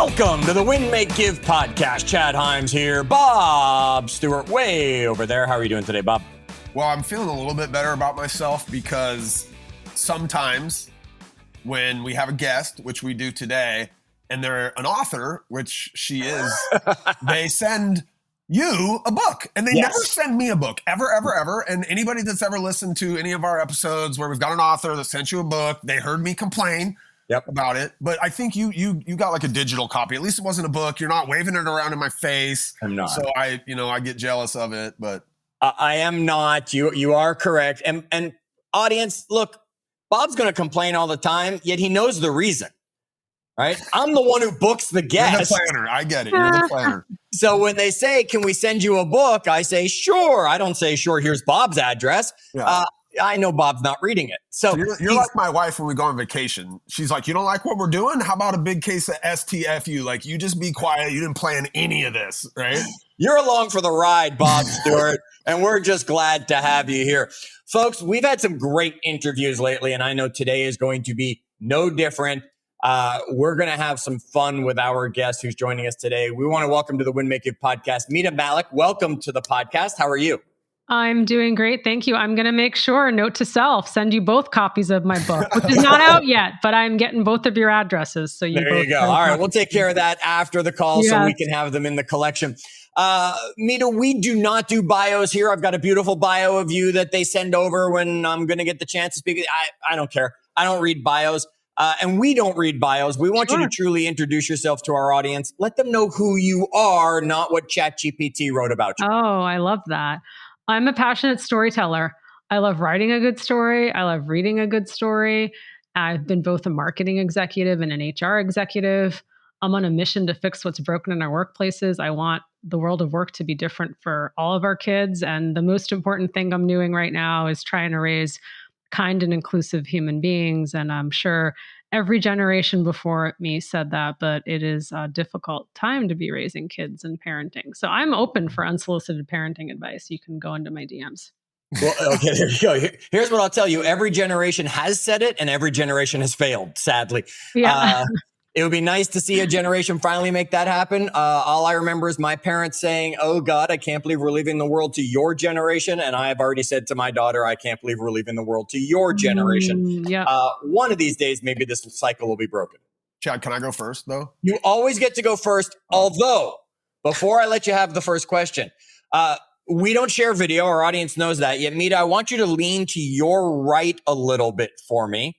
Welcome to the Win, Make, Give podcast. Chad Himes here. Bob Stewart way over there. How are you doing today, Bob? Well, I'm feeling a little bit better about myself because sometimes when we have a guest, which we do today, and they're an author, which she is, they send you a book. And they never send me a book, ever. And anybody that's ever listened to any of our episodes where we've got an author that sent you a book, they heard me complain about it. But I think you got like a digital copy. At least it wasn't a book. You're not waving it around in my face. I'm not. So I get jealous of it, but I am not. You are correct. And audience, look, Bob's going to complain all the time, yet he knows the reason, right? I'm the one who books the guest. You're the planner. I get it. You're the planner. So when they say, can we send you a book? I say, sure. I don't say, sure, here's Bob's address. Yeah. I know Bob's not reading it. So you're like my wife when we go on vacation. She's like, you don't like what we're doing? How about a big case of STFU? Like, you just be quiet. You didn't plan any of this, right? You're along for the ride, Bob Stewart, and we're just glad to have you here. Folks, we've had some great interviews lately, and I know today is going to be no different. We're going to have some fun with our guest who's joining us today. We want to welcome to the Win, Make, Give podcast, Mita, Mallick. Welcome to the podcast. How are you? I'm doing great. Thank you. I'm going to make sure, note to self, send you both copies of my book, which is not out yet, but I'm getting both of your addresses. So there you go. All right. We'll take care of that after the call so we can have them in the collection. Mita, we do not do bios here. I've got a beautiful bio of you that they send over when I'm going to get the chance to speak. I don't care. I don't read bios. And we don't read bios. We want you to truly introduce yourself to our audience. Let them know who you are, not what ChatGPT wrote about you. Oh, I love that. I'm a passionate storyteller. I love writing a good story. I love reading a good story. I've been both a marketing executive and an HR executive. I'm on a mission to fix what's broken in our workplaces. I want the world of work to be different for all of our kids. And the most important thing I'm doing right now is trying to raise kind and inclusive human beings. And I'm sure every generation before me said that, but it is a difficult time to be raising kids and parenting. So I'm open for unsolicited parenting advice. You can go into my DMs. Well, okay, there you go. Here's what I'll tell you. Every generation has said it and every generation has failed, sadly. Yeah. It would be nice to see a generation finally make that happen. All I remember is my parents saying, oh God, I can't believe we're leaving the world to your generation. And I've already said to my daughter, I can't believe we're leaving the world to your generation. One of these days, maybe this cycle will be broken. Chad, can I go first though? You always get to go first. Although, before I let you have the first question, we don't share video. Our audience knows that. Yet, Mita, I want you to lean to your right a little bit for me.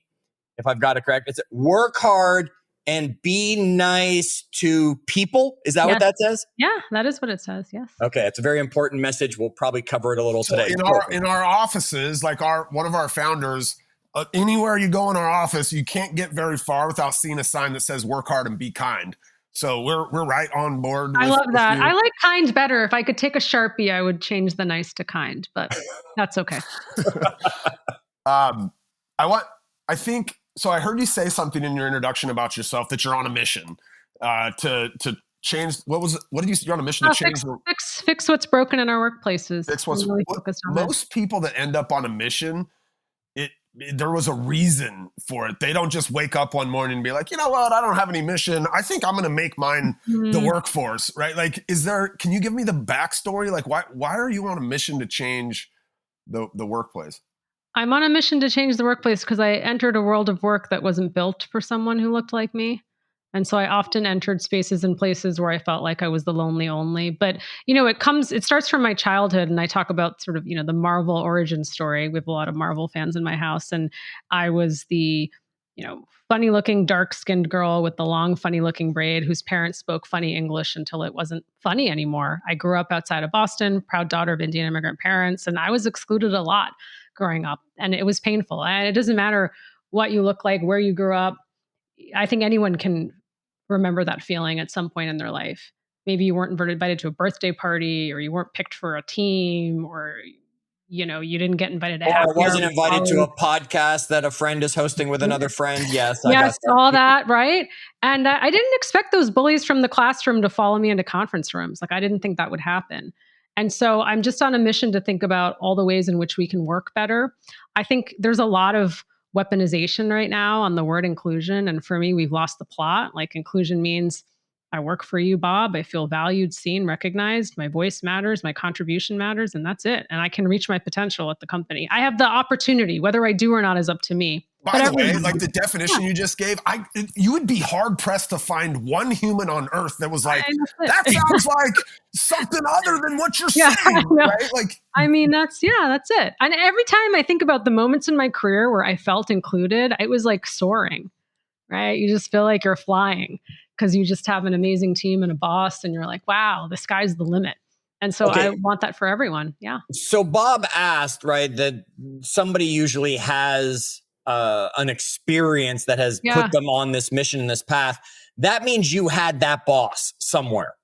If I've got it correct, it's work hard and be nice to people. Is that what that says? Yeah, that is what it says. Yes. Okay. It's a very important message. We'll probably cover it a little today. In our offices, like one of our founders, anywhere you go in our office, you can't get very far without seeing a sign that says work hard and be kind. So we're right on board. I love that. I like kind better. If I could take a Sharpie, I would change the nice to kind, but that's okay. So I heard you say something in your introduction about yourself that you're on a mission to change. What did you say? You're on a mission to change. Fix what's broken in our workplaces. Most people that end up on a mission, there was a reason for it. They don't just wake up one morning and be like, you know what? I don't have any mission. I think I'm going to make mine the workforce, right? Like, can you give me the backstory? Like, why are you on a mission to change the workplace? I'm on a mission to change the workplace because I entered a world of work that wasn't built for someone who looked like me. And so I often entered spaces and places where I felt like I was the lonely only. But, it starts from my childhood. And I talk about sort of, the Marvel origin story. We have a lot of Marvel fans in my house. And I was the, funny looking, dark skinned girl with the long, funny looking braid whose parents spoke funny English until it wasn't funny anymore. I grew up outside of Boston, proud daughter of Indian immigrant parents. And I was excluded a lot growing up. And it was painful. And it doesn't matter what you look like, where you grew up. I think anyone can remember that feeling at some point in their life. Maybe you weren't invited to a birthday party, or you weren't picked for a team, or you didn't get invited to or I wasn't invited to a podcast that a friend is hosting with another friend. Yes, all that, right? And I didn't expect those bullies from the classroom to follow me into conference rooms. Like, I didn't think that would happen. And so I'm just on a mission to think about all the ways in which we can work better. I think there's a lot of weaponization right now on the word inclusion. And for me, we've lost the plot. Like, inclusion means I work for you, Bob. I feel valued, seen, recognized. My voice matters. My contribution matters. And that's it. And I can reach my potential at the company. I have the opportunity. Whether I do or not is up to me. By the way, like the definition you just gave, you would be hard pressed to find one human on earth that was like, that sounds like something other than what you're saying, right? Like, I mean, that's it. And every time I think about the moments in my career where I felt included, it was like soaring, right? You just feel like you're flying because you just have an amazing team and a boss, and you're like, wow, the sky's the limit. And so I want that for everyone. Yeah. So Bob asked, right, that somebody usually has an experience that has put them on this mission, this path. That means you had that boss somewhere,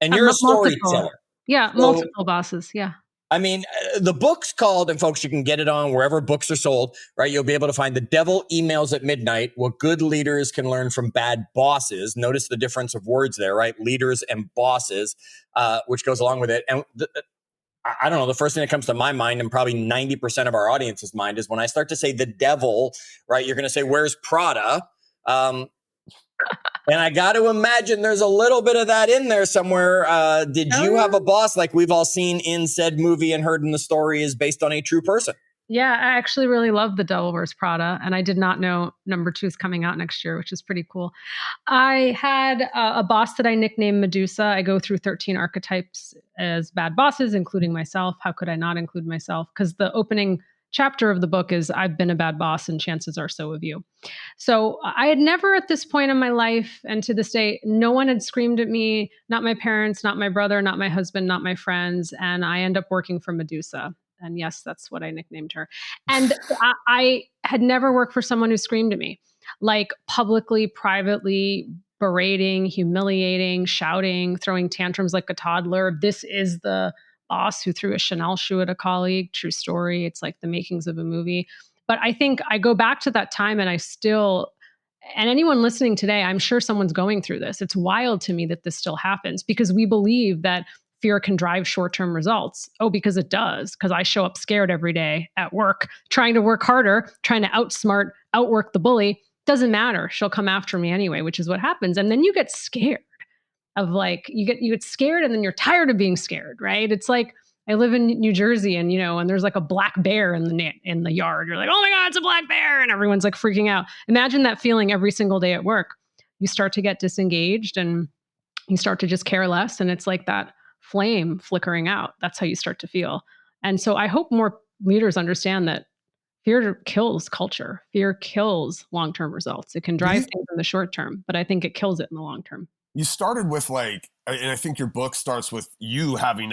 and you're a storyteller. Multiple bosses. Yeah. I mean, the book's called, and folks, you can get it on wherever books are sold, right? You'll be able to find The Devil Emails at Midnight, What Good Leaders Can Learn from Bad Bosses. Notice the difference of words there, right? Leaders and bosses, which goes along with it. And I don't know, the first thing that comes to my mind, and probably 90% of our audience's mind, is when I start to say the devil, right? You're going to say, where's Prada? And I got to imagine there's a little bit of that in there somewhere. Did you have a boss like we've all seen in said movie and heard in the story is based on a true person? Yeah, I actually really love The Devil Wears Prada, and I did not know number 2 is coming out next year, which is pretty cool. I had a boss that I nicknamed Medusa. I go through 13 archetypes as bad bosses, including myself. How could I not include myself? Because the opening chapter of the book is I've been a bad boss, and chances are so have you. So I had never at this point in my life, and to this day, no one had screamed at me, not my parents, not my brother, not my husband, not my friends, and I end up working for Medusa. And yes, that's what I nicknamed her. And I had never worked for someone who screamed at me, like publicly, privately, berating, humiliating, shouting, throwing tantrums like a toddler. This is the boss who threw a Chanel shoe at a colleague. True story. It's like the makings of a movie. But I think I go back to that time, and and anyone listening today, I'm sure someone's going through this. It's wild to me that this still happens, because we believe that fear can drive short-term results. Oh, because it does. Because I show up scared every day at work, trying to work harder, trying to outwork the bully. Doesn't matter. She'll come after me anyway, which is what happens. And then you get scared of you get scared, and then you're tired of being scared, right? It's like, I live in New Jersey, and and there's like a black bear in the yard. You're like, oh my God, it's a black bear. And everyone's like freaking out. Imagine that feeling every single day at work. You start to get disengaged, and you start to just care less. And it's like that flame flickering out. That's how you start to feel. And so I hope more leaders understand that fear kills culture. Fear kills long-term results. It can drive things in the short term, but I think it kills it in the long term. You started with and I think your book starts with you having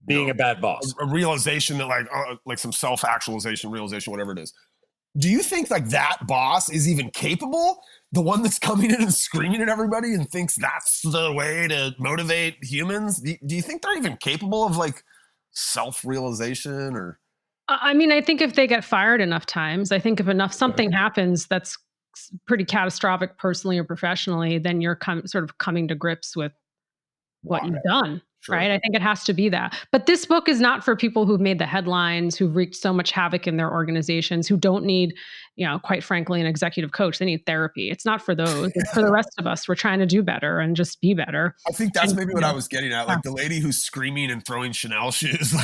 being a bad boss, a realization that like some self-actualization, realization, whatever it is. Do you think like that boss is even capable? The one that's coming in and screaming at everybody and thinks that's the way to motivate humans? Do you think they're even capable of like self-realization? Or? I mean, I think if they get fired enough times, I think if something happens that's pretty catastrophic personally or professionally, then you're sort of coming to grips with what you've done. Sure. Right? I think it has to be that. But this book is not for people who've made the headlines, who've wreaked so much havoc in their organizations, who don't need, quite frankly, an executive coach. They need therapy. It's not for those. It's for the rest of us. We're trying to do better and just be better. I think that's maybe what I was getting at. Like the lady who's screaming and throwing Chanel shoes.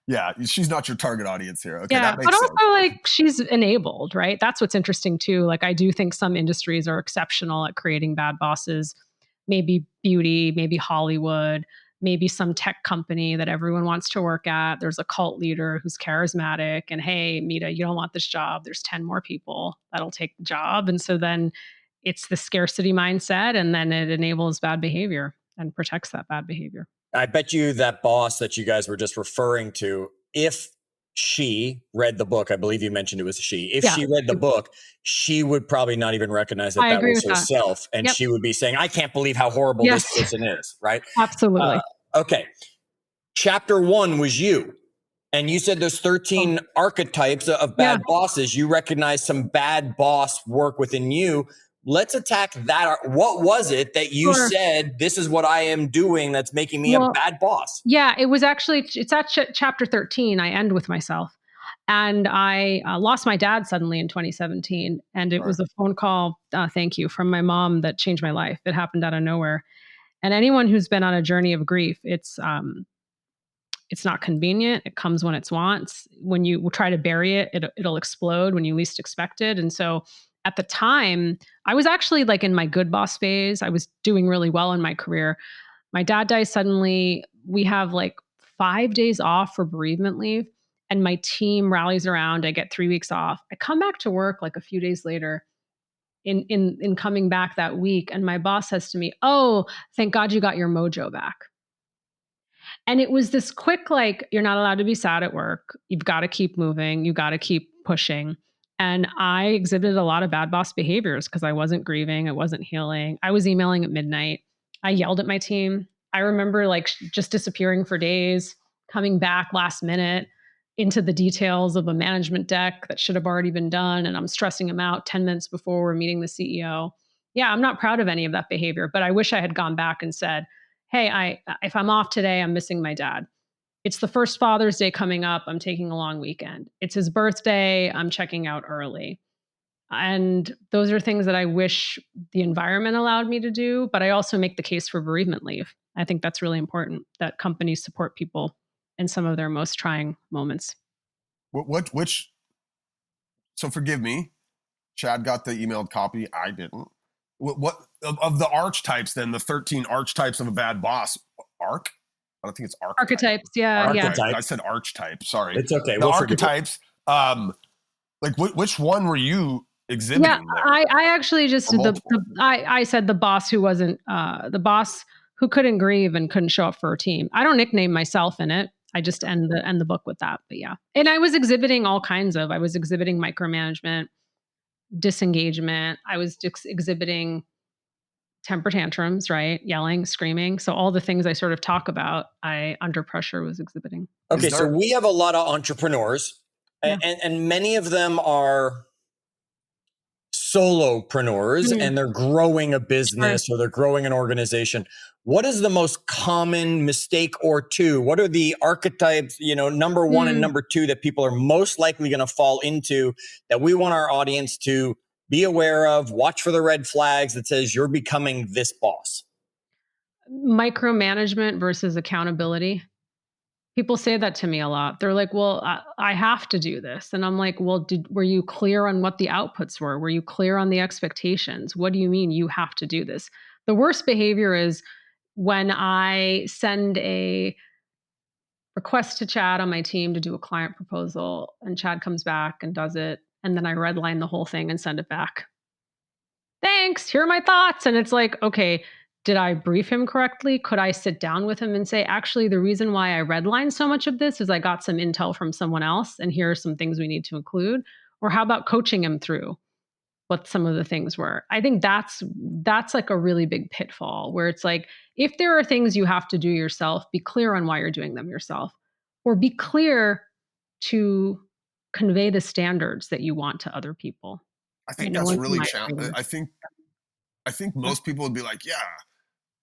Yeah, she's not your target audience here. Okay, that makes sense. But also she's enabled, right? That's what's interesting too. Like I do think some industries are exceptional at creating bad bosses. Maybe beauty, maybe Hollywood, maybe some tech company that everyone wants to work at. There's a cult leader who's charismatic, and hey, Mita, you don't want this job. There's 10 more people that'll take the job. And so then it's the scarcity mindset, and then it enables bad behavior and protects that bad behavior. I bet you that boss that you guys were just referring to, if she read the book, I believe you mentioned it was she. If she read the book, she would probably not even recognize that was herself. And she would be saying, I can't believe how horrible this person is, right? Absolutely. Okay. Chapter 1 was you. And you said there's 13 archetypes of bad bosses. You recognize some bad boss work within you. Let's attack that. What was it that you said, this is what I am doing that's making me a bad boss? Yeah, it's at chapter 13. I end with myself. And I lost my dad suddenly in 2017. And it Right. was a phone call, thank you, from my mom that changed my life. It happened out of nowhere. And anyone who's been on a journey of grief, it's not convenient. It comes when it's wants. When you try to bury it, it'll explode when you least expect it. And so at the time, I was actually like in my good boss phase. I was doing really well in my career. My dad dies suddenly. We have like 5 days off for bereavement leave, and my team rallies around. I get 3 weeks off. I come back to work like a few days later. In coming back that week, and my boss says to me, "Oh, thank God you got your mojo back." And it was this quick, like, you're not allowed to be sad at work. You've got to keep moving. You got to keep pushing. And I exhibited a lot of bad boss behaviors because I wasn't grieving. I wasn't healing. I was emailing at midnight. I yelled at my team. I remember like just disappearing for days, coming back last minute into the details of a management deck that should have already been done. And I'm stressing them out 10 minutes before we're meeting the CEO. Yeah, I'm not proud of any of that behavior, but I wish I had gone back and said, hey, if I'm off today, I'm missing my dad. It's the first Father's Day coming up. I'm taking a long weekend. It's his birthday. I'm checking out early. And those are things that I wish the environment allowed me to do, but I also make the case for bereavement leave. I think that's really important that companies support people in some of their most trying moments. Which, so forgive me, Chad got the emailed copy. I didn't. What of the archetypes then, the 13 archetypes of a bad boss, arc? I don't think it's archetype. Archetypes, yeah. Archetype. I said archetype. Sorry. It's okay. The archetypes, like which one were you exhibiting? Yeah, I actually just I said the boss who wasn't the boss who couldn't grieve and couldn't show up for a team. I don't nickname myself in it. I just end the book with that. But yeah, and I was exhibiting all kinds of. I was exhibiting micromanagement, disengagement. I was exhibiting temper tantrums, right? Yelling, screaming. So all the things I sort of talk about, I under pressure was exhibiting. Okay, so we have a lot of entrepreneurs, Yeah. and many of them are solopreneurs, and they're growing a business or they're growing an organization. What is the most common mistake or two? What are the archetypes, number one and number two, that people are most likely going to fall into, that we want our audience to be aware of, watch for the red flags that says you're becoming this boss? Micromanagement versus accountability. People say that to me a lot. They're like, well, I have to do this. And I'm like, well, were you clear on what the outputs were? Were you clear on the expectations? What do you mean you have to do this? The worst behavior is when I send a request to Chad on my team to do a client proposal, and Chad comes back and does it. And then I redline the whole thing and send it back. Thanks, here are my thoughts. And it's like, okay, did I brief him correctly? Could I sit down with him and say, actually, the reason why I redlined so much of this is I got some intel from someone else, and here are some things we need to include? Or how about coaching him through what some of the things were? I think that's like a really big pitfall, where it's like, if there are things you have to do yourself, be clear on why you're doing them yourself, or be clear to convey the standards that you want to other people. I think that's really challenging. I think most people would be like, yeah,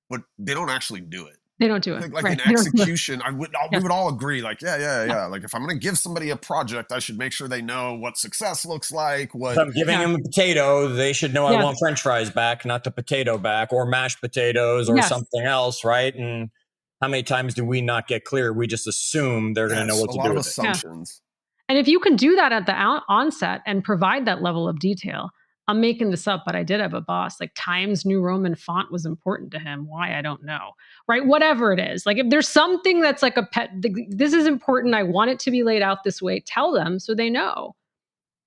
but they don't actually do it. They don't do it. Like in execution, we would all agree, like, yeah. Like if I'm going to give somebody a project, I should make sure they know what success looks like. If I'm giving them a potato, they should know I want French fries back, not the potato back, or mashed potatoes, or something else, right? And how many times do we not get clear? We just assume they're going to know what to do with it. A lot of assumptions. And if you can do that at the onset and provide that level of detail, I'm making this up, but I did have a boss, like Times New Roman font was important to him. Why? I don't know. Right? Whatever it is. Like if there's something that's like a pet, this is important. I want it to be laid out this way. Tell them so they know.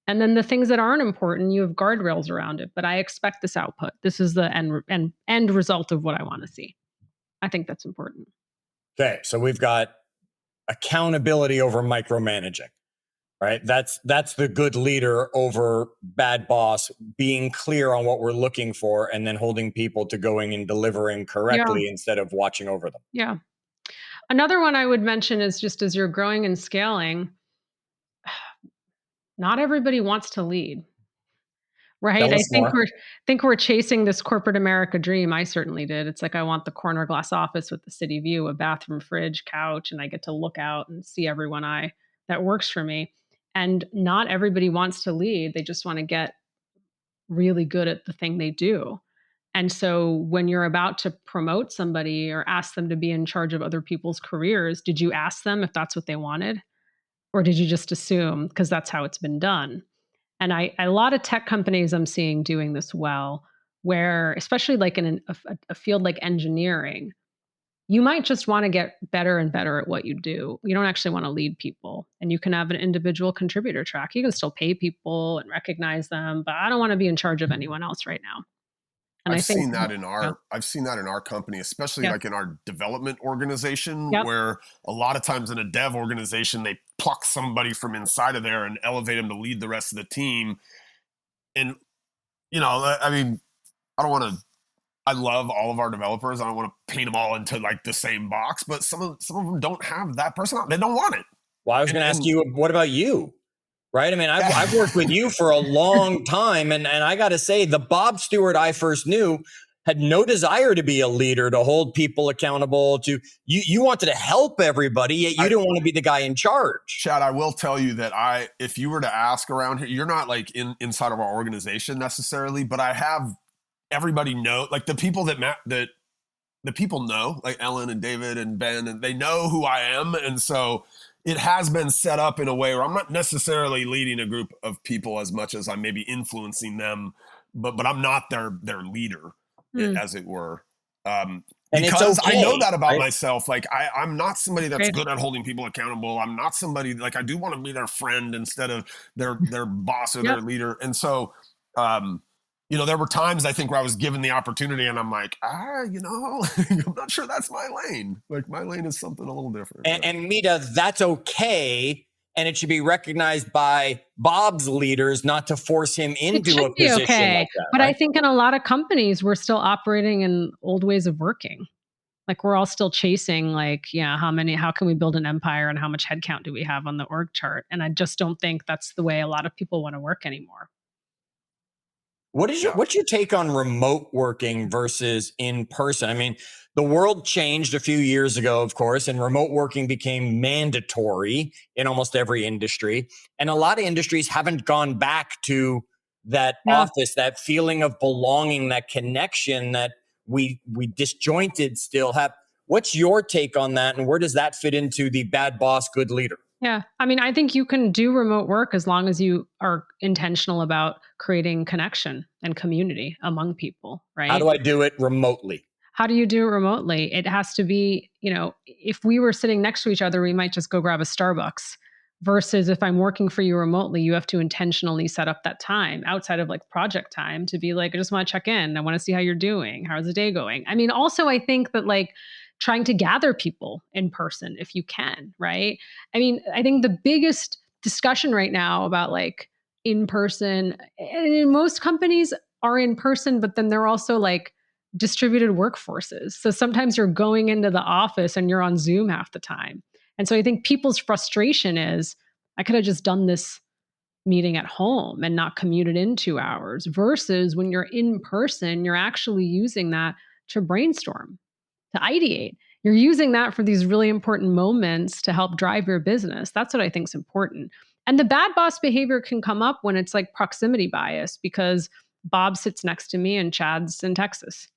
And then the things that aren't important, you have guardrails around it. But I expect this output. This is the end result of what I want to see. I think that's important. Okay. So we've got accountability over micromanaging. Right. That's the good leader over bad boss, being clear on what we're looking for and then holding people to going and delivering correctly instead of watching over them. Yeah. Another one I would mention is just as you're growing and scaling, not everybody wants to lead. Right. I think we're chasing this corporate America dream. I certainly did. It's like, I want the corner glass office with the city view, a bathroom, fridge, couch, and I get to look out and see everyone that works for me. And not everybody wants to lead. They just want to get really good at the thing they do. And so when you're about to promote somebody or ask them to be in charge of other people's careers, did you ask them if that's what they wanted? Or did you just assume because that's how it's been done? And a lot of tech companies I'm seeing doing this well, where especially like in a field like engineering, you might just want to get better and better at what you do. You don't actually want to lead people. And you can have an individual contributor track. You can still pay people and recognize them, but I don't want to be in charge of anyone else right now. And I I've think seen that in yeah, our company, especially yeah, like in our development organization, yep. where a lot of times in a dev organization, they pluck somebody from inside of there and elevate them to lead the rest of the team. And, I mean, I don't want to, I love all of our developers. I don't want to paint them all into like the same box, but some of them don't have that personality. They don't want it. Well, I was going to ask you, what about you? Right? I mean, I've worked with you for a long time, and I got to say, the Bob Stewart I first knew had no desire to be a leader, to hold people accountable. To you wanted to help everybody, yet you didn't want to be the guy in charge. Chad, I will tell you that if you were to ask around here, you're not like inside of our organization necessarily, but I have everybody know, like the people that the people know, like Ellen and David and Ben, and they know who I am, and so it has been set up in a way where I'm not necessarily leading a group of people as much as I'm maybe influencing them, but I'm not their leader, as it were. And because it's okay, I know that about right? myself. Like I'm not somebody that's Great. good at holding people accountable. I'm not somebody like, I do want to be their friend instead of their boss or Yep. their leader. And so, there were times I think where I was given the opportunity and I'm like, I'm not sure that's my lane. Like my lane is something a little different. And Mita, that's okay. And it should be recognized by Bob's leaders not to force him into a position Okay. like that. But Right? I think in a lot of companies, we're still operating in old ways of working. Like we're all still chasing, like, yeah, how can we build an empire and how much headcount do we have on the org chart? And I just don't think that's the way a lot of people want to work anymore. What's your take on remote working versus in person? I mean, the world changed a few years ago, of course, and remote working became mandatory in almost every industry. And a lot of industries haven't gone back to that office, that feeling of belonging, that connection that we disjointed still have. What's your take on that? And where does that fit into the bad boss, good leader? Yeah. I mean, I think you can do remote work as long as you are intentional about creating connection and community among people, right? How do I do it remotely? How do you do it remotely? It has to be, if we were sitting next to each other, we might just go grab a Starbucks. Versus if I'm working for you remotely, you have to intentionally set up that time outside of like project time to be like, I just want to check in. I want to see how you're doing. How's the day going? I mean, also, I think that like trying to gather people in person if you can, right? I mean, I think the biggest discussion right now about like in person, and most companies are in person, but then they're also like distributed workforces. So sometimes you're going into the office and you're on Zoom half the time. And so I think people's frustration is, I could have just done this meeting at home and not commuted in 2 hours, versus when you're in person, you're actually using that to brainstorm, to ideate. You're using that for these really important moments to help drive your business. That's what I think is important. And the bad boss behavior can come up when it's like proximity bias, because Bob sits next to me and Chad's in Texas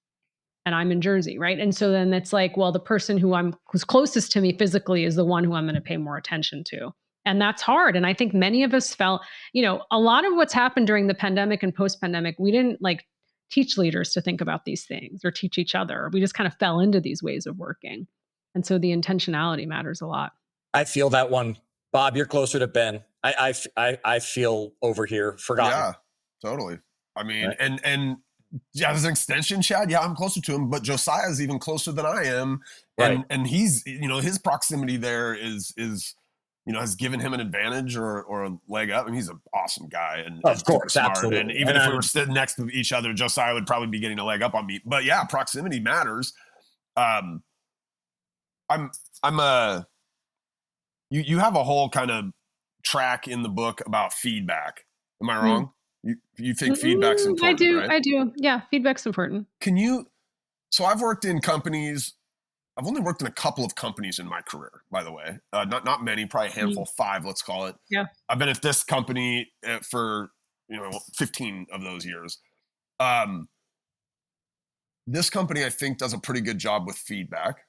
and I'm in Jersey, right? And so then it's like, well, the person who's closest to me physically is the one who I'm going to pay more attention to. And that's hard. And I think many of us felt, a lot of what's happened during the pandemic and post-pandemic, we didn't like teach leaders to think about these things or teach each other. We just kind of fell into these ways of working. And so the intentionality matters a lot. I feel that one. Bob, you're closer to Ben. I feel over here forgotten. Yeah, totally. I mean, Right. and as an extension, Chad, yeah, I'm closer to him, but Josiah is even closer than I am. Right. And he's, his proximity there is has given him an advantage or a leg up. And he's an awesome guy and Of course, super smart. absolutely. And even if we were sitting next to each other, Josiah would probably be getting a leg up on me. But yeah, proximity matters. You have a whole kind of track in the book about feedback. Am I wrong? You think feedback's important, right? I do. Yeah, feedback's important. So I've worked in companies I've only worked in a couple of companies in my career, by the way. Not many, probably a handful, 5, let's call it. Yeah. I've been at this company for 15 of those years. This company, I think, does a pretty good job with feedback.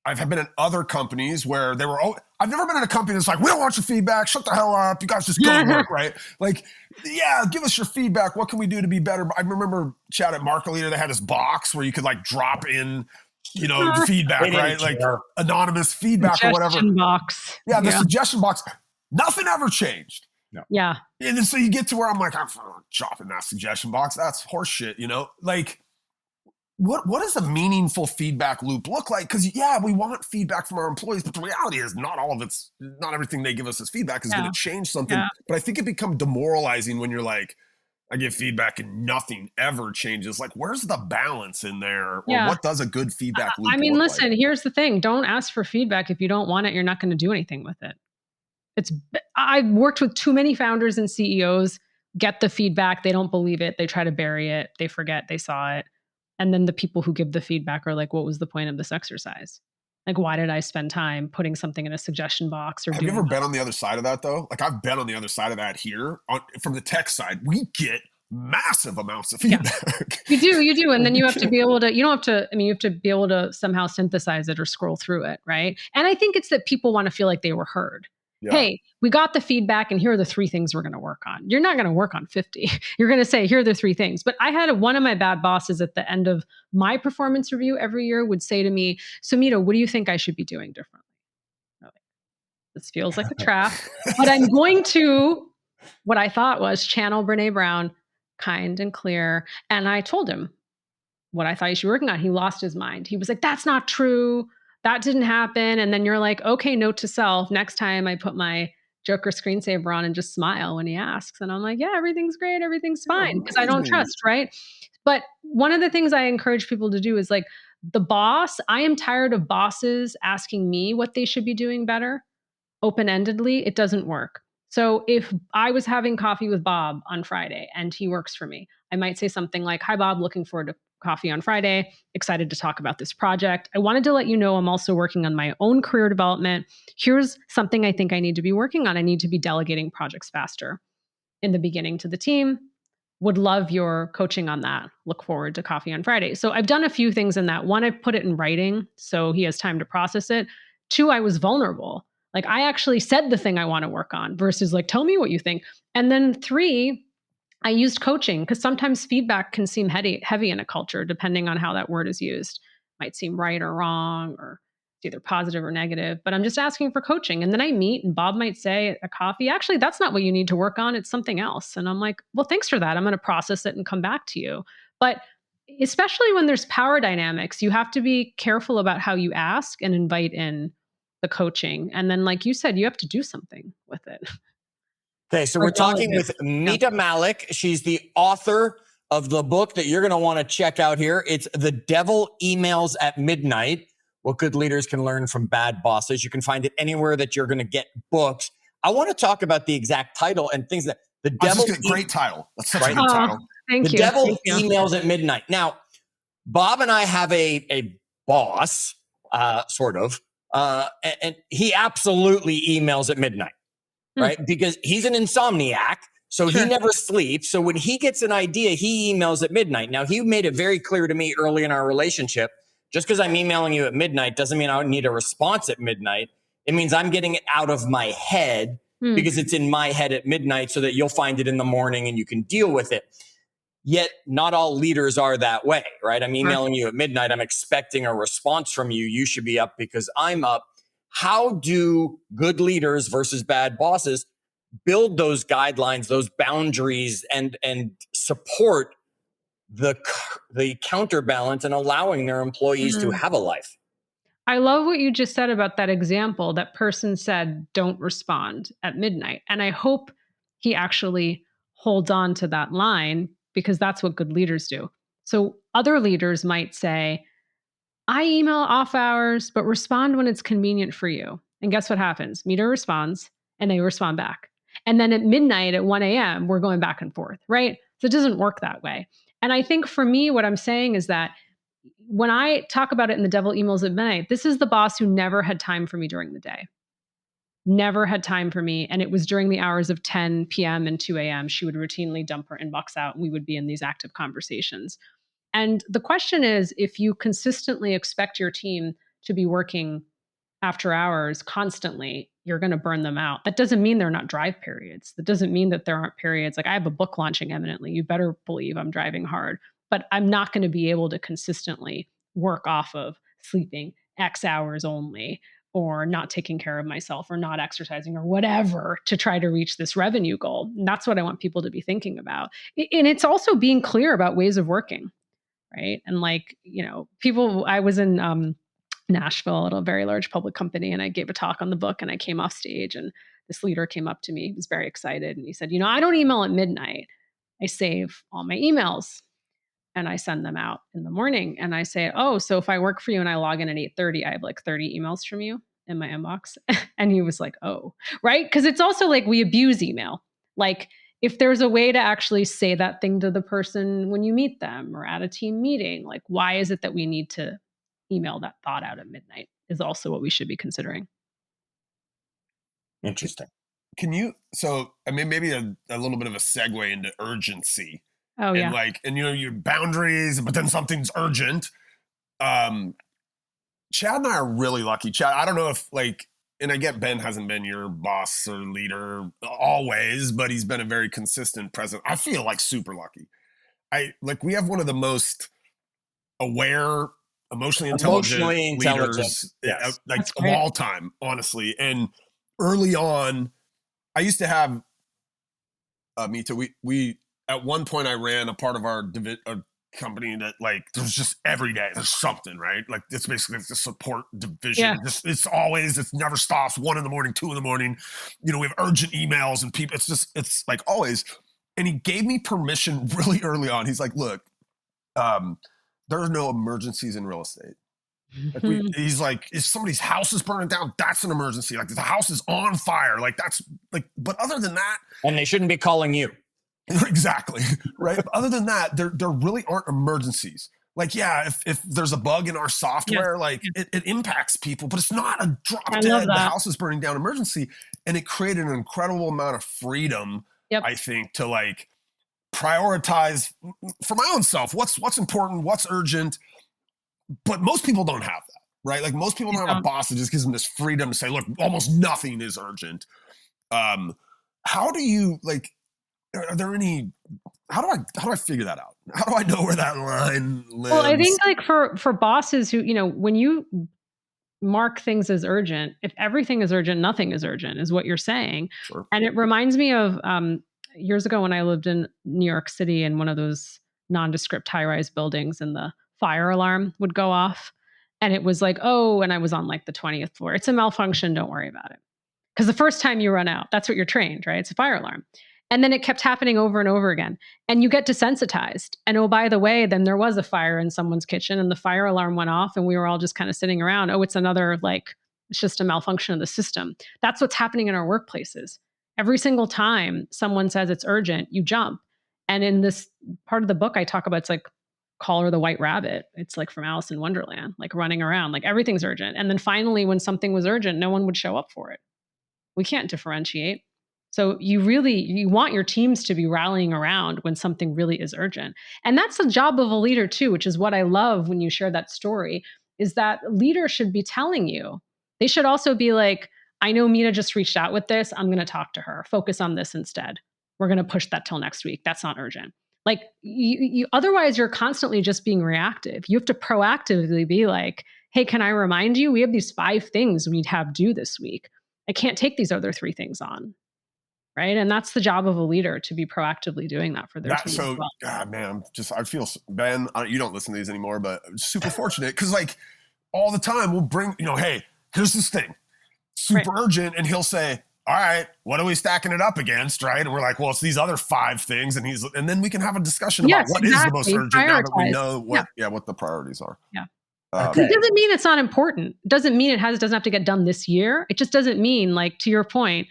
I've been in other companies where I've never been in a company that's like, we don't want your feedback. Shut the hell up. You guys just go to work, right? Like, yeah, give us your feedback. What can we do to be better? I remember Chad at Market Leader, they had this box where you could like drop in, feedback, right? Like anonymous feedback or whatever. Suggestion box. Yeah, the suggestion box. Nothing ever changed. No. Yeah. And then so you get to where I'm like, I'm dropping that suggestion box. That's horseshit, Like, what does a meaningful feedback loop look like? Because we want feedback from our employees, but the reality is not everything they give us as feedback is going to change something. Yeah. But I think it becomes demoralizing when you're like, I give feedback and nothing ever changes. Like, where's the balance in there? Or what does a good feedback loop look like? Here's the thing. Don't ask for feedback. If you don't want it, you're not going to do anything with it. I've worked with too many founders and CEOs, get the feedback. They don't believe it. They try to bury it. They forget they saw it. And then the people who give the feedback are like, what was the point of this exercise? Like, why did I spend time putting something in a suggestion box? Have you ever been on the other side of that, though? Like, I've been on the other side of that here. From the tech side, we get massive amounts of feedback. Yeah. You do. And then you have to be able to, you have to be able to somehow synthesize it or scroll through it, right? And I think it's that people want to feel like they were heard. Yeah. Hey, we got the feedback and here are the 3 things we're going to work on. You're not going to work on 50. You're going to say, here are the 3 things. But I had one of my bad bosses at the end of my performance review every year would say to me, so Mita, what do you think I should be doing differently? Like, this feels like a trap, but I'm going to, what I thought was channel Brene Brown, kind and clear. And I told him what I thought you should be working on. He lost his mind. He was like, that's not true. That didn't happen. And then you're like, okay, note to self. Next time I put my Joker screensaver on and just smile when he asks. And I'm like, yeah, everything's great. Everything's fine. Because I don't trust, right? But one of the things I encourage people to do is like the boss, I am tired of bosses asking me what they should be doing better open-endedly. It doesn't work. So if I was having coffee with Bob on Friday and he works for me, I might say something like, hi, Bob, looking forward to coffee on Friday. Excited to talk about this project. I wanted to let you know I'm also working on my own career development. Here's something I think I need to be working on. I need to be delegating projects faster in the beginning to the team. Would love your coaching on that. Look forward to coffee on Friday. So I've done a few things in that. 1, I put it in writing so he has time to process it. 2, I was vulnerable. Like I actually said the thing I want to work on versus like, tell me what you think. And then 3, I used coaching because sometimes feedback can seem heavy in a culture, depending on how that word is used. Might seem right or wrong, or it's either positive or negative, but I'm just asking for coaching. And then I meet and Bob might say at a coffee, actually, that's not what you need to work on. It's something else. And I'm like, well, thanks for that. I'm going to process it and come back to you. But especially when there's power dynamics, you have to be careful about how you ask and invite in the coaching. And then, like you said, you have to do something with it. Okay, so we're talking with Mita Mallick. She's the author of the book that you're going to want to check out here. It's The Devil Emails at Midnight, What Good Leaders Can Learn from Bad Bosses. You can find it anywhere that you're going to get books. I want to talk about the exact title and things that the devil... Great title. That's such a good title. Thank you. The Devil Emails at Midnight. Now, Bob and I have a boss, sort of, and he absolutely emails at midnight. Right? Because he's an insomniac, so he never sleeps. So when he gets an idea, he emails at midnight. Now, he made it very clear to me early in our relationship, just because I'm emailing you at midnight doesn't mean I need a response at midnight. It means I'm getting it out of my head because it's in my head at midnight so that you'll find it in the morning and you can deal with it. Yet not all leaders are that way, right? I'm emailing you at midnight. I'm expecting a response from you. You should be up because I'm up. How do good leaders versus bad bosses build those guidelines, those boundaries, and support the counterbalance and allowing their employees to have a life? I love what you just said about that example. That person said, don't respond at midnight. And I hope he actually holds on to that line because that's what good leaders do. So other leaders might say, I email off hours, but respond when it's convenient for you. And guess what happens? Mita responds and they respond back. And then at midnight at 1 a.m., we're going back and forth, right? So it doesn't work that way. And I think for me, what I'm saying is that when I talk about it in The Devil Emails at Midnight, this is the boss who never had time for me during the day. Never had time for me. And it was during the hours of 10 p.m. and 2 a.m. She would routinely dump her inbox out and we would be in these active conversations. And the question is, if you consistently expect your team to be working after hours constantly, you're going to burn them out. That doesn't mean they're not drive periods. That doesn't mean that there aren't periods. Like I have a book launching imminently. You better believe I'm driving hard, but I'm not going to be able to consistently work off of sleeping X hours only, or not taking care of myself, or not exercising, or whatever, to try to reach this revenue goal. And that's what I want people to be thinking about. And it's also being clear about ways of working, right? And like, I was in Nashville at a very large public company, and I gave a talk on the book, and I came off stage, and this leader came up to me. He was very excited, and he said, I don't email at midnight. I save all my emails and I send them out in the morning. And I say, oh, so if I work for you and I log in at 8:30, I have like 30 emails from you in my inbox. And he was like, oh, right. Because it's also like we abuse email. Like if there's a way to actually say that thing to the person when you meet them or at a team meeting, like why is it that we need to email that thought out at midnight is also what we should be considering. Interesting. Maybe a little bit of a segue into urgency. Oh, yeah. And your boundaries, but then something's urgent. Chad and I are really lucky. Chad, I don't know if and I get Ben hasn't been your boss or leader always, but he's been a very consistent presence. I feel like super lucky. We have one of the most aware, emotionally intelligent leaders yes. Of all time, honestly. And early on, I used to have Mita. We at one point I ran a part of our company that there's just every day there's something, right? Like it's basically the support division. Yeah. It never stops. 1 a.m, 2 a.m. We have urgent emails and people. It's like always. And he gave me permission really early on. He's like, look, there are no emergencies in real estate. He's like, if somebody's house is burning down, that's an emergency. Like the house is on fire. But other than that, and they shouldn't be calling you. Exactly. Right. Other than that, there really aren't emergencies. If there's a bug in our software, it impacts people, but it's not a drop dead, the house is burning down emergency. And it created an incredible amount of freedom, I think, to prioritize for my own self. What's important, what's urgent. But most people don't have that, right? Like most people don't have a boss that just gives them this freedom to say, look, almost nothing is urgent. How do you are there any, how do I figure that out? How do I know where that line lives? Well, I think for bosses who, when you mark things as urgent, if everything is urgent, nothing is urgent is what you're saying. Sure. And it reminds me of years ago when I lived in New York City in one of those nondescript high-rise buildings, and the fire alarm would go off. And it was like, oh, and I was on the 20th floor. It's a malfunction. Don't worry about it. Because the first time you run out, that's what you're trained, right? It's a fire alarm. And then it kept happening over and over again. And you get desensitized. And oh, by the way, then there was a fire in someone's kitchen and the fire alarm went off and we were all just kind of sitting around. Oh, it's another, it's just a malfunction of the system. That's what's happening in our workplaces. Every single time someone says it's urgent, you jump. And in this part of the book, I talk about, it's Call Her the White Rabbit. It's from Alice in Wonderland, running around, everything's urgent. And then finally, when something was urgent, no one would show up for it. We can't differentiate. So you want your teams to be rallying around when something really is urgent. And that's the job of a leader too, which is what I love when you share that story, is that leaders should be telling you. They should also be like, I know Mita just reached out with this. I'm going to talk to her. Focus on this instead. We're going to push that till next week. That's not urgent. Otherwise you're constantly just being reactive. You have to proactively be like, hey, can I remind you? We have these 5 things we'd have due this week. I can't take these other 3 things on. Right. And that's the job of a leader, to be proactively doing that for their team. So, as well. God, man, I feel, Ben, you don't listen to these anymore, but super fortunate because all the time we'll bring, hey, here's this thing, super urgent. And he'll say, all right, what are we stacking it up against? Right. And we're like, well, it's these other 5 things. And then we can have a discussion about what is the most urgent now that we know what the priorities are. Yeah. It doesn't mean it's not important. It doesn't mean it doesn't have to get done this year. It just doesn't mean, to your point,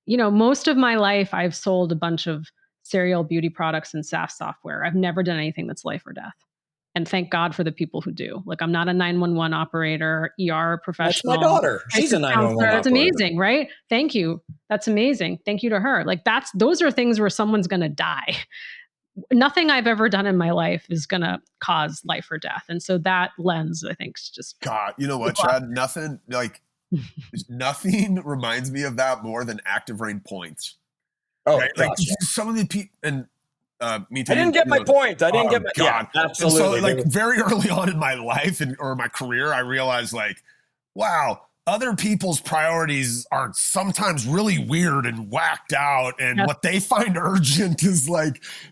most of my life, I've sold a bunch of serial beauty products and SaaS software. I've never done anything that's life or death. And thank God for the people who do. Like, I'm not a 911 operator, ER professional. That's my daughter. She's a 911 operator. That's amazing, right? Thank you. That's amazing. Thank you to her. Like, those are things where someone's going to die. Nothing I've ever done in my life is going to cause life or death. And so that lens, I think, is just... God, you know what, Chad? Nothing reminds me of that more than active rain points. Oh, right? Like some of the people, and Mita, I didn't get my point. I didn't get my... God. Yeah, absolutely. And so, very early on in my life or my career, I realized, wow, other people's priorities are sometimes really weird and whacked out, and what they find urgent is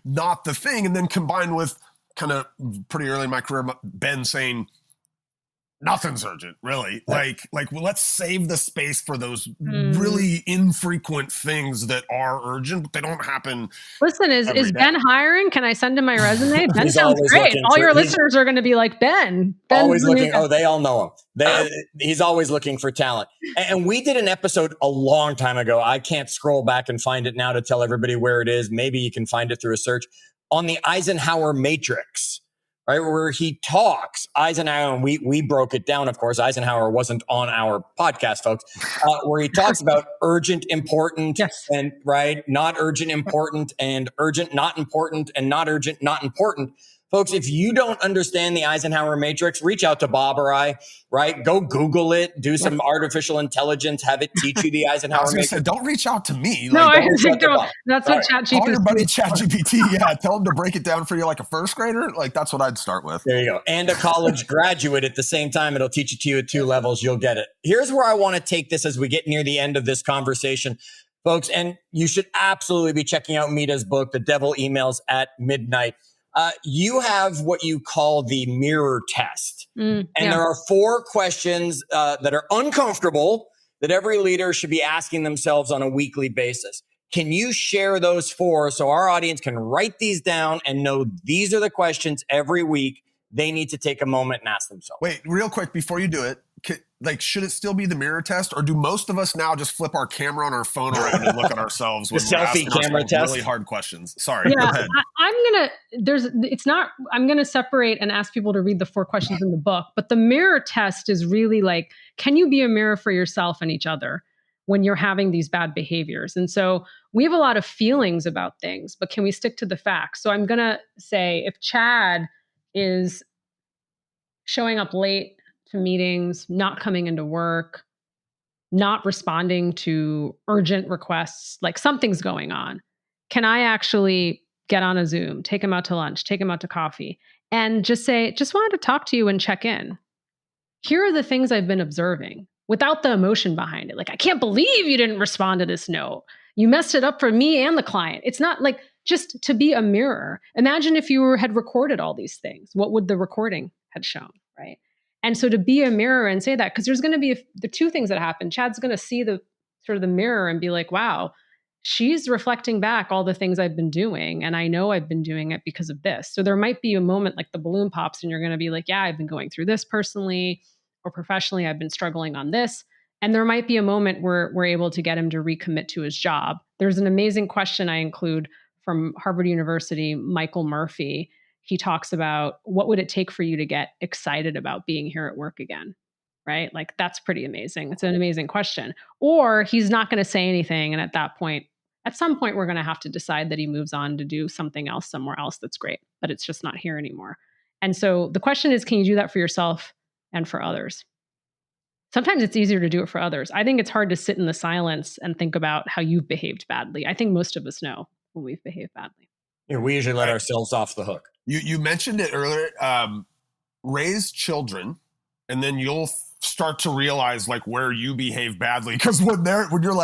not the thing. And then combined with kind of pretty early in my career, Ben saying nothing's urgent, really. Well, let's save the space for those really infrequent things that are urgent, but they don't happen. Listen, is Ben hiring? Can I send him my resume? Ben sounds great. All your listeners are going to be like, Ben's always looking. Oh, they all know him. He's always looking for talent. And we did an episode a long time ago. I can't scroll back and find it now to tell everybody where it is. Maybe you can find it through a search on the Eisenhower matrix. Right, where he talks, Eisenhower, and we broke it down, of course. Eisenhower wasn't on our podcast, folks, where he talks about urgent, important, and not urgent, important, and urgent, not important, and not urgent, not important. Folks, if you don't understand the Eisenhower matrix, reach out to Bob or I, right? Go Google it, do some artificial intelligence, have it teach you the Eisenhower matrix. Don't reach out to me. No, that's what ChatGPT. Call your buddy ChatGPT. Yeah, tell him to break it down for you like a first grader. That's what I'd start with. There you go. And a college graduate at the same time. It'll teach it to you at 2 levels. You'll get it. Here's where I want to take this as we get near the end of this conversation, folks. And you should absolutely be checking out Mita's book, The Devil Emails at Midnight. You have what you call the mirror test. And there are 4 questions that are uncomfortable that every leader should be asking themselves on a weekly basis. Can you share those 4 so our audience can write these down and know these are the questions every week they need to take a moment and ask themselves? Wait, real quick before you do it, should it still be the mirror test, or do most of us now just flip our camera on our phone around and look at ourselves when we're asking camera test? Really hard questions? Sorry. Yeah, go ahead. I'm gonna separate and ask people to read the 4 questions in the book, but the mirror test is really can you be a mirror for yourself and each other when you're having these bad behaviors? And so we have a lot of feelings about things, but can we stick to the facts? So I'm gonna say, if Chad is showing up late to meetings, not coming into work, not responding to urgent requests, something's going on, can I actually get on a Zoom, take him out to lunch, take him out to coffee, and just say, just wanted to talk to you and check in. Here are the things I've been observing without the emotion behind it. I can't believe you didn't respond to this note. You messed it up for me and the client. It's not just to be a mirror. Imagine if you had recorded all these things. What would the recording have shown, right? And so to be a mirror and say that, because there's going to be the 2 things that happen. Chad's going to see the sort of the mirror and be like, wow, she's reflecting back all the things I've been doing. And I know I've been doing it because of this. So there might be a moment the balloon pops and you're going to be like, yeah, I've been going through this personally or professionally. I've been struggling on this. And there might be a moment where we're able to get him to recommit to his job. There's an amazing question I include from Harvard University, Michael Murphy. He talks about, what would it take for you to get excited about being here at work again? Right? That's pretty amazing. It's an amazing question. Or he's not going to say anything. And at some point, we're going to have to decide that he moves on to do something else somewhere else that's great, but it's just not here anymore. And so the question is, can you do that for yourself and for others? Sometimes it's easier to do it for others. I think it's hard to sit in the silence and think about how you've behaved badly. I think most of us know when we've behaved badly. Yeah, we usually let ourselves off the hook. You mentioned it earlier. Raise children, and then you'll start to realize where you behave badly. Because when you're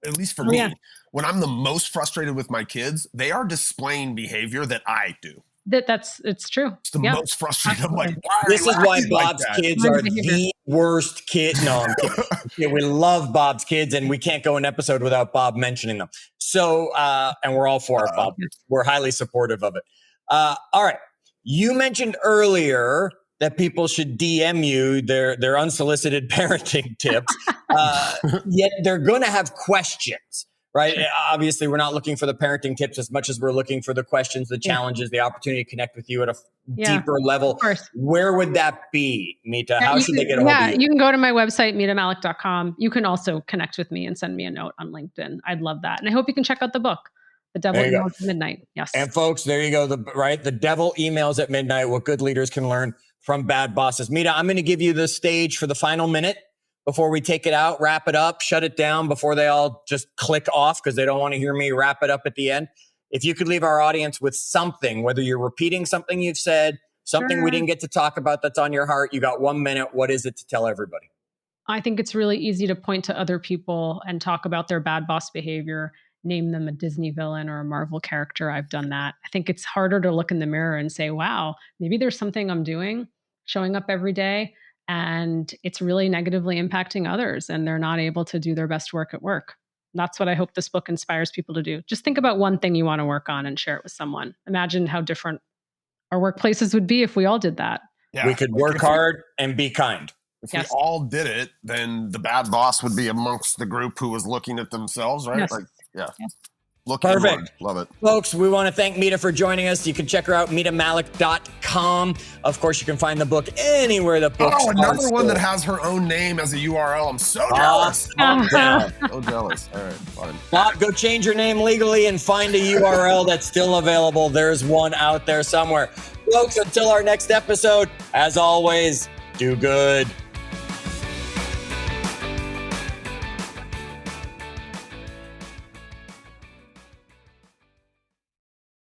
at least for me, when I'm the most frustrated with my kids, they are displaying behavior that I do. It's true. It's the most frustrating. I'm like, this is why Bob's kids are the worst kid. No, I'm kidding. Yeah, we love Bob's kids, and we can't go an episode without Bob mentioning them. So, and we're all for it, Bob. We're highly supportive of it. All right. You mentioned earlier that people should DM you their unsolicited parenting tips, yet they're going to have questions. right? Obviously, we're not looking for the parenting tips as much as we're looking for the questions, the challenges, the opportunity to connect with you at a deeper level. Of course. Where would that be, Mita? How should they get a hold of you? You can go to my website, mitamallick.com. You can also connect with me and send me a note on LinkedIn. I'd love that. And I hope you can check out the book, The Devil Emails at Midnight. Yes. And folks, there you go. The Devil Emails at Midnight, what good leaders can learn from bad bosses. Mita, I'm going to give you the stage for the final minute before we take it out, wrap it up, shut it down before they all just click off because they don't want to hear me wrap it up at the end. If you could leave our audience with something, whether you're repeating something you've said, something we didn't get to talk about that's on your heart, you got 1 minute. What is it to tell everybody? I think it's really easy to point to other people and talk about their bad boss behavior, name them a Disney villain or a Marvel character. I've done that. I think it's harder to look in the mirror and say, wow, maybe there's something I'm doing, showing up every day, and it's really negatively impacting others and they're not able to do their best work at work. That's what I hope this book inspires people to do. Just think about one thing you want to work on and share it with someone. Imagine how different our workplaces would be if we all did that. Yeah, we could work hard and be kind. If we all did it, then the bad boss would be amongst the group who was looking at themselves, right? Yes. Look perfect. Inward. Love it. Folks, we want to thank Mita for joining us. You can check her out, mitamallick.com. Of course, you can find the book anywhere the books are. Another one that has her own name as a URL. I'm so jealous. So jealous. All right, fine. Bob, go change your name legally and find a URL that's still available. There's one out there somewhere. Folks, until our next episode, as always, do good.